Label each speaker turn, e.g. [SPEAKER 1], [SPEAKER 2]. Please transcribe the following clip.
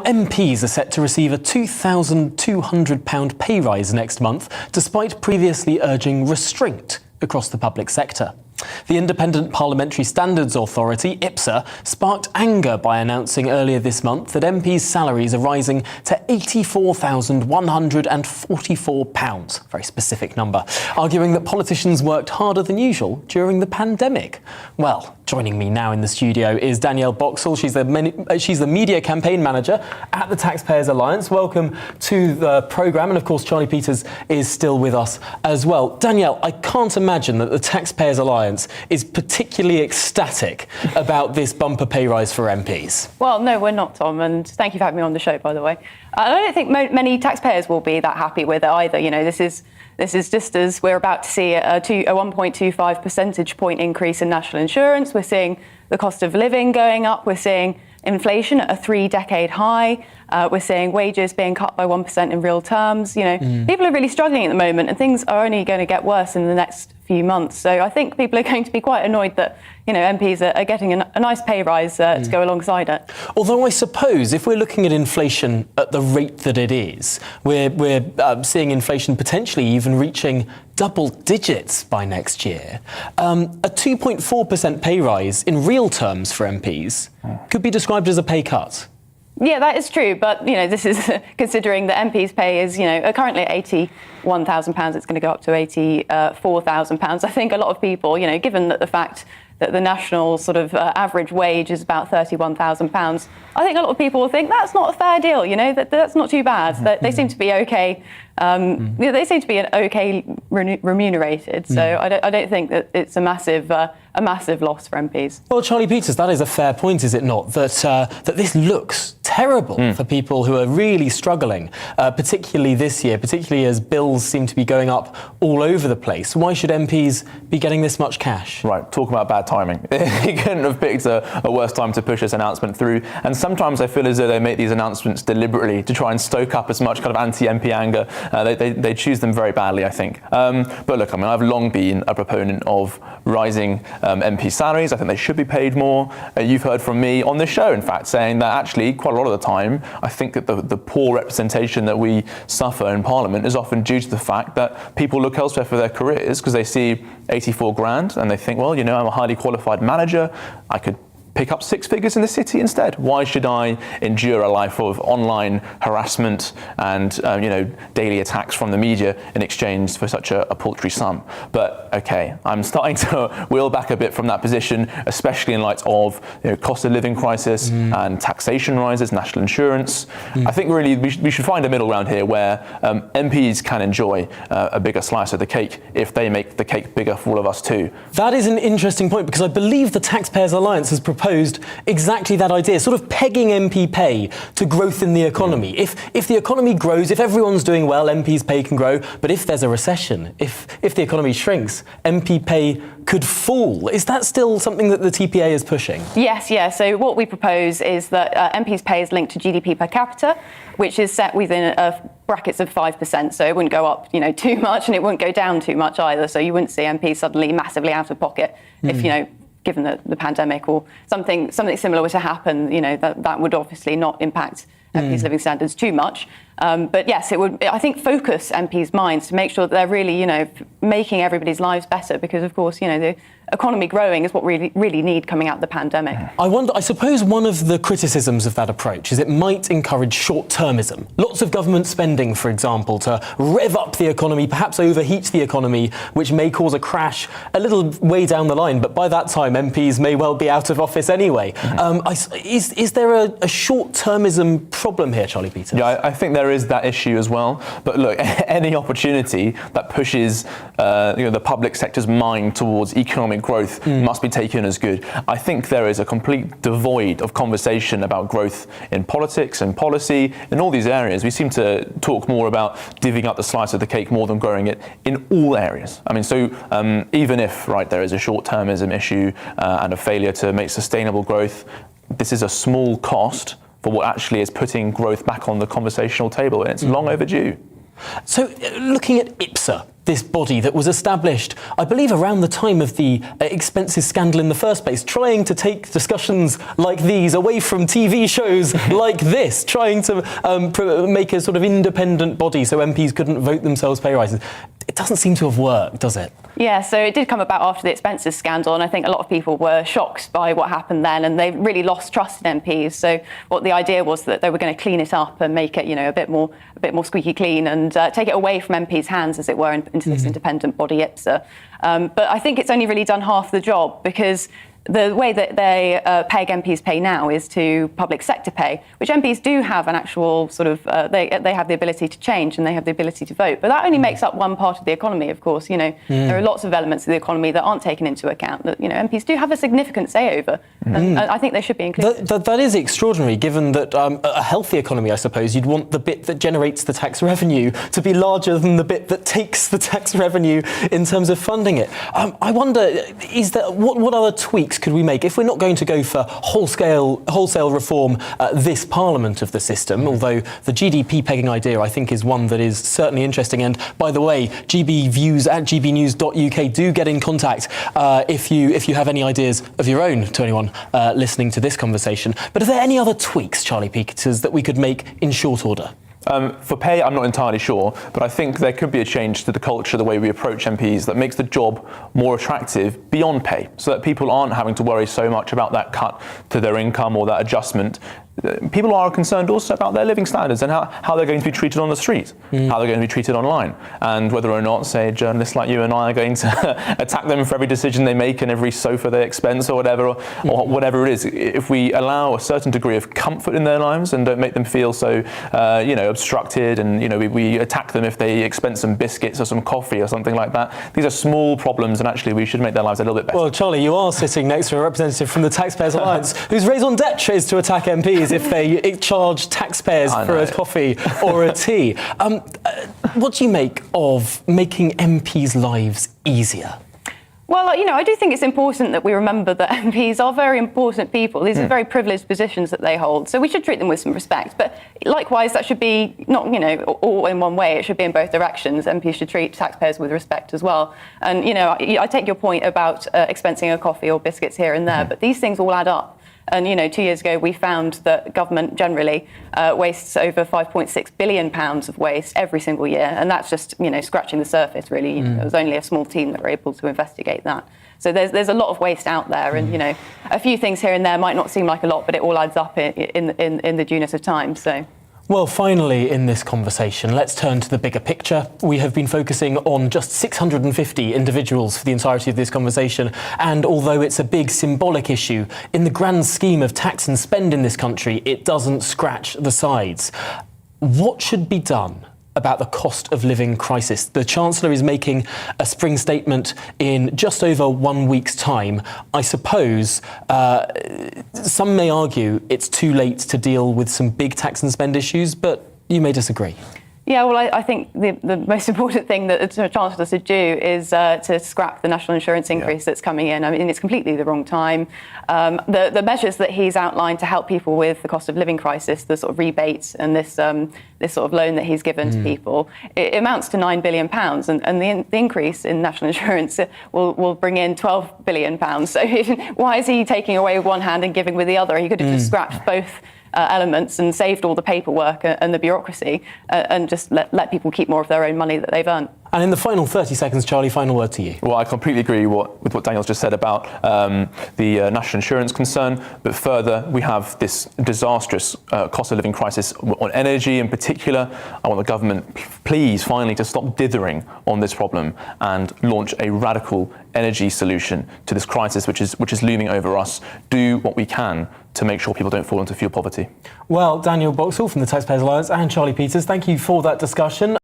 [SPEAKER 1] MPs are set to receive a £2,200 pay rise next month, despite previously urging restraint across the public sector. The Independent Parliamentary Standards Authority, IPSA, sparked anger by announcing earlier this month that MPs' salaries are rising to £84,144, very specific number, arguing that politicians worked harder than usual during the pandemic. Well, joining me now in the studio is Danielle Boxall. She's the media campaign manager at the Taxpayers Alliance. Welcome to the programme. And of course, Charlie Peters is still with us as well. Danielle, I can't imagine that the Taxpayers Alliance is particularly ecstatic about this bumper pay rise for MPs.
[SPEAKER 2] Well, no, we're not, Tom, and thank you for having me on the show, by the way. I don't think many taxpayers will be that happy with it either. You know, this is just as we're about to see a 1.25 percentage point increase in national insurance. We're seeing the cost of living going up. We're seeing inflation at a 3-decade high. We're seeing wages being cut by 1% in real terms. You know, people are really struggling at the moment, and things are only going to get worse in the next few months. So I think people are going to be quite annoyed that, you know, MPs are getting a nice pay rise to go alongside it. Although
[SPEAKER 1] I suppose if we're looking at inflation at the rate that it is, we're seeing inflation potentially even reaching double digits by next year. A 2.4% pay rise in real terms for MPs could be described as a pay cut.
[SPEAKER 2] Yeah, that is true. But, you know, this is considering that MPs' pay is, you know, currently at £81,000. It's going to go up to £84,000. I think a lot of people, you know, given that the fact that the national sort of average wage is about £31,000, I think a lot of people will think that's not a fair deal, you know, that's not too bad. They seem to be okay. They seem to be okay remunerated. So I don't think that it's a massive loss for MPs.
[SPEAKER 1] Well, Charlie Peters, that is a fair point, is it not? That this looks terrible for people who are really struggling, particularly this year, particularly as bills seem to be going up all over the place. Why should MPs be getting this much cash?
[SPEAKER 3] Right, talk about bad timing. He couldn't have picked a worse time to push this announcement through. And sometimes I feel as though they make these announcements deliberately to try and stoke up as much kind of anti-MP anger. They choose them very badly, I think. But look, I mean, I've long been a proponent of rising MP salaries. I think they should be paid more. You've heard from me on this show, in fact, saying that actually quite a lot of the time, I think that the poor representation that we suffer in Parliament is often due to the fact that people look elsewhere for their careers because they see 84 grand and they think, well, you know, I'm a highly qualified manager. I could pick up 6 figures in the city instead. Why should I endure a life of online harassment and you know, daily attacks from the media in exchange for such a paltry sum? But okay, I'm starting to wheel back a bit from that position, especially in light of, you know, cost of living crisis and taxation rises, national insurance. I think really we should find a middle ground here where MPs can enjoy a bigger slice of the cake if they make the cake bigger for all of us too.
[SPEAKER 1] That is an interesting point, because I believe the Taxpayers Alliance has proposed exactly that idea, sort of pegging MP pay to growth in the economy. If the economy grows, if everyone's doing well, MPs' pay can grow. But if there's a recession, if the economy shrinks, MP pay could fall. Is that still something that the TPA is pushing? Yes, yeah.
[SPEAKER 2] So what we propose is that MPs' pay is linked to GDP per capita, which is set within brackets of 5%. So it wouldn't go up, you know, too much, and it wouldn't go down too much either. So you wouldn't see MPs suddenly massively out of pocket if, you know, given the pandemic or something similar were to happen. You know, that would obviously not impact MPs' living standards too much. But yes, it would, I think, focus MPs' minds to make sure that they're really, you know, making everybody's lives better, because of course, you know, the economy growing is what we really need coming out of the pandemic.
[SPEAKER 1] I suppose one of the criticisms of that approach is it might encourage short-termism. Lots of government spending, for example, to rev up the economy, perhaps overheat the economy, which may cause a crash a little way down the line, but by that time MPs may well be out of office anyway. Is there a short-termism problem here, Charlie Peters?
[SPEAKER 3] Yeah, I think there is that issue as well. But look, any opportunity that pushes you know, the public sector's mind towards economic growth must be taken as good. I think there is a complete devoid of conversation about growth in politics and policy in all these areas. We seem to talk more about divvying up the slice of the cake more than growing it in all areas. I mean, so even if, right, there is a short-termism issue and a failure to make sustainable growth, this is a small cost for what actually is putting growth back on the conversational table, and it's long overdue.
[SPEAKER 1] So looking at IPSA, this body that was established, I believe, around the time of the expenses scandal in the first place, trying to take discussions like these away from TV shows like this, trying to make a sort of independent body so MPs couldn't vote themselves pay rises. It doesn't seem to have worked, does it?
[SPEAKER 2] Yeah, so it did come about after the expenses scandal, and I think a lot of people were shocked by what happened then, and they really lost trust in MPs. So what the idea was that they were going to clean it up and make it, a bit more squeaky clean, and take it away from MPs' hands, as it were, into this independent body, IPSA. But I think it's only really done half the job, because the way that they PEG MPs pay now is to public sector pay, which MPs do have an actual sort of, they have the ability to change and they have the ability to vote. But that only makes up one part of the economy, of course. There are lots of elements of the economy that aren't taken into account that, MPs do have a significant say over. And I think they should be included.
[SPEAKER 1] That is extraordinary, given that a healthy economy, I suppose, you'd want the bit that generates the tax revenue to be larger than the bit that takes the tax revenue in terms of funding it. I wonder, what other tweaks could we make if we're not going to go for wholesale reform this Parliament of the system? Although the GDP pegging idea, I think, is one that is certainly interesting. And by the way, gbviews@gbnews.uk, do get in contact if you have any ideas of your own to anyone listening to this conversation. But are there any other tweaks, Charlie Peters, that we could make in short order?
[SPEAKER 3] For pay, I'm not entirely sure, but I think there could be a change to the culture, the way we approach MPs, that makes the job more attractive beyond pay, so that people aren't having to worry so much about that cut to their income or that adjustment. People are concerned also about their living standards and how they're going to be treated on the street, how they're going to be treated online, and whether or not, say, journalists like you and I are going to attack them for every decision they make and every sofa they expense or whatever it is. If we allow a certain degree of comfort in their lives and don't make them feel so, obstructed, and we attack them if they expense some biscuits or some coffee or something like that. These are small problems, and actually we should make their lives a little bit better.
[SPEAKER 1] Well, Charlie, you are sitting next to a representative from the Taxpayers Alliance whose raison d'etre is to attack MPs if they charge taxpayers for a coffee or a tea. What do you make of making MPs' lives easier?
[SPEAKER 2] Well, I do think it's important that we remember that MPs are very important people. These are very privileged positions that they hold, so we should treat them with some respect. But likewise, that should be not, all in one way. It should be in both directions. MPs should treat taxpayers with respect as well. And, I take your point about expensing a coffee or biscuits here and there, but these things all add up. And, 2 years ago, we found that government generally wastes over £5.6 billion of waste every single year. And that's just, scratching the surface, really. There was only a small team that were able to investigate that. So there's a lot of waste out there. And, a few things here and there might not seem like a lot, but it all adds up in the dueness of time. So.
[SPEAKER 1] Well, finally, in this conversation, let's turn to the bigger picture. We have been focusing on just 650 individuals for the entirety of this conversation. And although it's a big symbolic issue, in the grand scheme of tax and spend in this country, it doesn't scratch the sides. What should be done about the cost of living crisis? The Chancellor is making a spring statement in just over 1 week's time. I suppose some may argue it's too late to deal with some big tax and spend issues, but you may disagree.
[SPEAKER 2] Yeah, well, I think the most important thing that the Chancellor should do is to scrap the national insurance increase that's coming in. I mean, it's completely the wrong time. The measures that he's outlined to help people with the cost of living crisis, the sort of rebates and this sort of loan that he's given to people, it amounts to £9 billion. And the increase in national insurance will bring in £12 billion. So why is he taking away with one hand and giving with the other? He could have just scrapped both elements and saved all the paperwork and the bureaucracy and just let people keep more of their own money that they've earned.
[SPEAKER 1] And in the final 30 seconds, Charlie, final word to you.
[SPEAKER 3] Well, I completely agree with what Daniel's just said about the national insurance concern. But further, we have this disastrous cost of living crisis on energy in particular. I want the government, please, finally, to stop dithering on this problem and launch a radical energy solution to this crisis, which is looming over us. Do what we can to make sure people don't fall into fuel poverty.
[SPEAKER 1] Well, Daniel Boxall from the Taxpayers Alliance and Charlie Peters, thank you for that discussion.